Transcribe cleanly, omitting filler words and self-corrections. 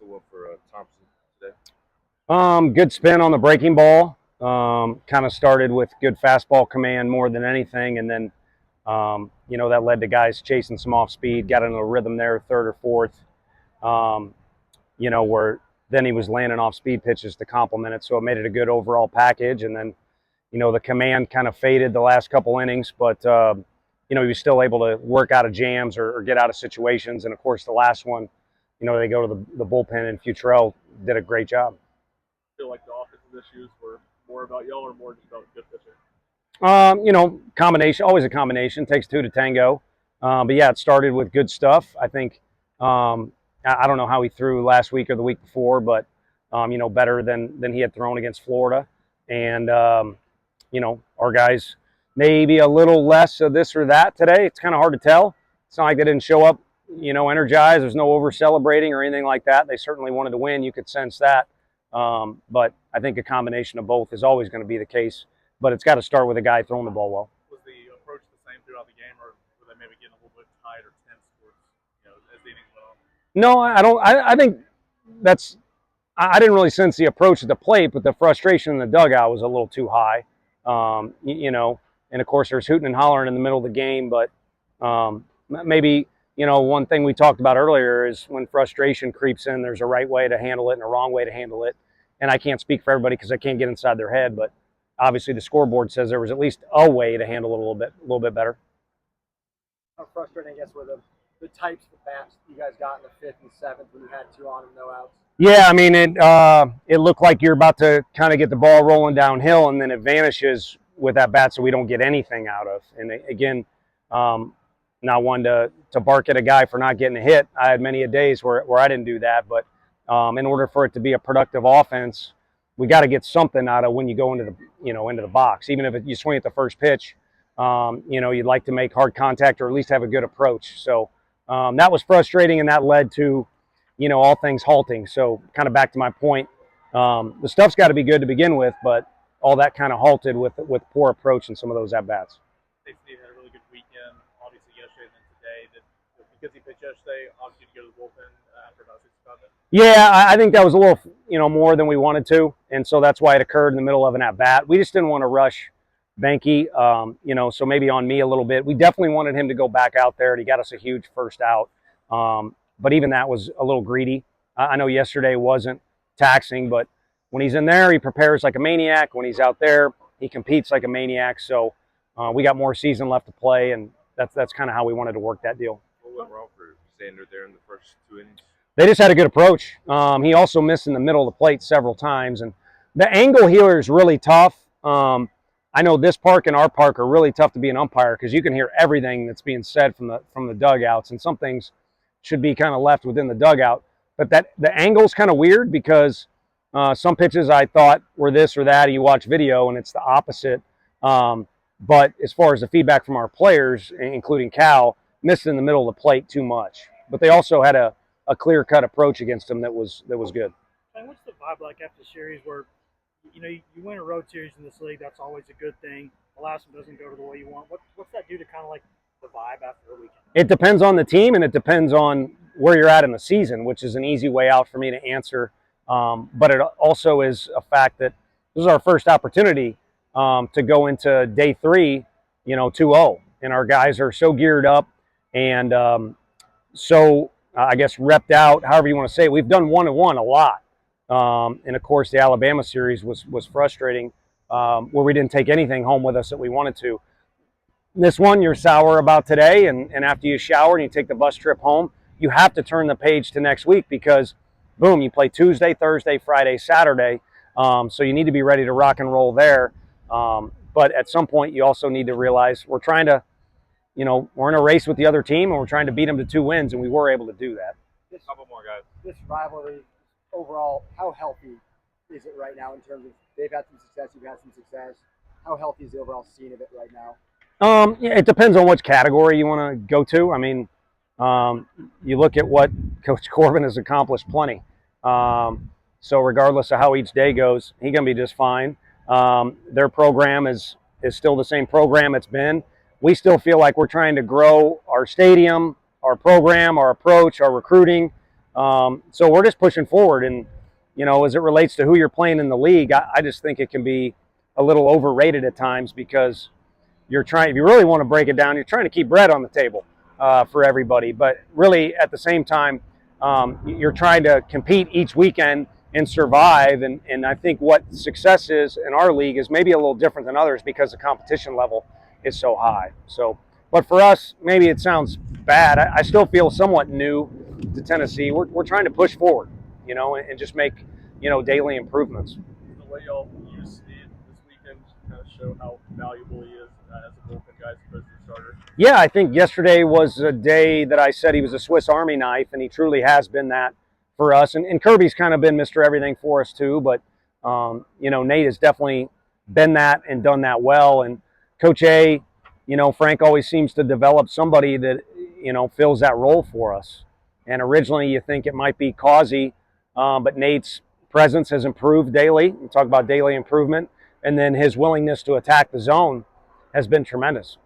Vitello for Thompson today? Good spin on the breaking ball. Kind of started with good fastball command more than anything, and then that led to guys chasing some off speed. Got into a rhythm there, third or fourth. Where then he was landing off speed pitches to complement it, so it made it a good overall package. And then the command kind of faded the last couple innings, but he was still able to work out of jams or get out of situations. And of course, the last one, they go to the bullpen, and Futrell did a great job. Feel like the offensive issues were more about y'all or more just about good pitching? Combination, always a combination. Takes two to tango. But yeah, it started with good stuff. I think, I don't know how he threw last week or the week before, but, better than he had thrown against Florida. And, our guys maybe a little less of this or that today. It's kind of hard to tell. It's not like they didn't show up, energized. There's no over celebrating or anything like that. They certainly wanted to win. You could sense that. But I think a combination of both is always going to be the case. But it's got to start with a guy throwing the ball well. Was the approach the same throughout the game, or were they maybe getting a little bit tight or tense towards, as the innings went on? No, I don't. I think that's. I didn't really sense the approach at the plate, but the frustration in the dugout was a little too high. And of course there's hooting and hollering in the middle of the game. But maybe one thing we talked about earlier is when frustration creeps in, there's a right way to handle it and a wrong way to handle it. And I can't speak for everybody because I can't get inside their head, but obviously the scoreboard says there was at least a way to handle it a little bit better. How frustrating, I guess, were the types of bats you guys got in the fifth and seventh when you had two on and no outs? Yeah, I mean, it looked like you're about to kind of get the ball rolling downhill, and then it vanishes with that bat, so we don't get anything out of. And again, not one to bark at a guy for not getting a hit. I had many a days where I didn't do that, but in order for it to be a productive offense, we got to get something out of when you go into the box. Even if you swing at the first pitch, you'd like to make hard contact or at least have a good approach. So that was frustrating, and that led to, all things halting. So kind of back to my point, the stuff's got to be good to begin with, but all that kind of halted with poor approach in some of those at-bats. Steve had a really good weekend, obviously yesterday and then today. Because he pitched yesterday, obviously to go to the bullpen after about 65 minutes. Yeah, I think that was a little, more than we wanted to, and so that's why it occurred in the middle of an at-bat. We just didn't want to rush Benke, so maybe on me a little bit. We definitely wanted him to go back out there, and he got us a huge first out. But even that was a little greedy. I know yesterday wasn't taxing, but when he's in there, he prepares like a maniac. When he's out there, he competes like a maniac. So we got more season left to play, and that's kind of how we wanted to work that deal. What went wrong for Sander there in the first two innings? They just had a good approach. He also missed in the middle of the plate several times. And the angle here is really tough. I know this park and our park are really tough to be an umpire because you can hear everything that's being said from the dugouts, and some things should be kind of left within the dugout. But the angle's kind of weird because some pitches I thought were this or that, and you watch video and it's the opposite. But as far as the feedback from our players, including Cal, missed in the middle of the plate too much. But they also had a clear-cut approach against him that was good. And what's the vibe like after the series where, you win a road series in this league? That's always a good thing. The last one doesn't go to the way you want. What's that do to kind of like the vibe after the weekend? It depends on the team, and it depends on where you're at in the season, which is an easy way out for me to answer. But it also is a fact that this is our first opportunity to go into day 3, 2-0. And our guys are so geared up and I guess repped out, however you want to say it. We've done 1-1 a lot. And of course the Alabama series was frustrating, where we didn't take anything home with us that we wanted to. This one you're sour about today, and after you shower and you take the bus trip home, you have to turn the page to next week because, boom, you play Tuesday, Thursday, Friday, Saturday. So you need to be ready to rock and roll there. But at some point you also need to realize we're trying to, we're in a race with the other team, and we're trying to beat them to 2 wins, and we were able to do that. A couple more guys. This rivalry, overall, how healthy is it right now in terms of they've had some success, you've had some success? How healthy is the overall scene of it right now? Yeah, it depends on which category you want to go to. I mean, you look at what Coach Corbin has accomplished, plenty. So regardless of how each day goes, he's going to be just fine. Their program is still the same program it's been. We still feel like we're trying to grow our stadium, our program, our approach, our recruiting. So we're just pushing forward. And, you know, as it relates to who you're playing in the league, I just think it can be a little overrated at times because you're trying, if you really want to break it down, you're trying to keep bread on the table for everybody. But really, at the same time, you're trying to compete each weekend and survive. And I think what success is in our league is maybe a little different than others because the competition level is so high. So, but for us, maybe it sounds bad. I still feel somewhat new to Tennessee. We're trying to push forward, you know, and just make, you know, daily improvements. The way y'all use Snead this weekend kind of show how valuable he is as a bullpen guy as opposed to a starter. Yeah, I think yesterday was a day that I said he was a Swiss Army knife, and he truly has been that for us. And Kirby's kind of been Mr. Everything for us too, but you know, Nate has definitely been that and done that well. And Coach A, you know, Frank always seems to develop somebody that, you know, fills that role for us. And originally you think it might be Causey, but Nate's presence has improved daily. We talk about daily improvement, and then his willingness to attack the zone has been tremendous.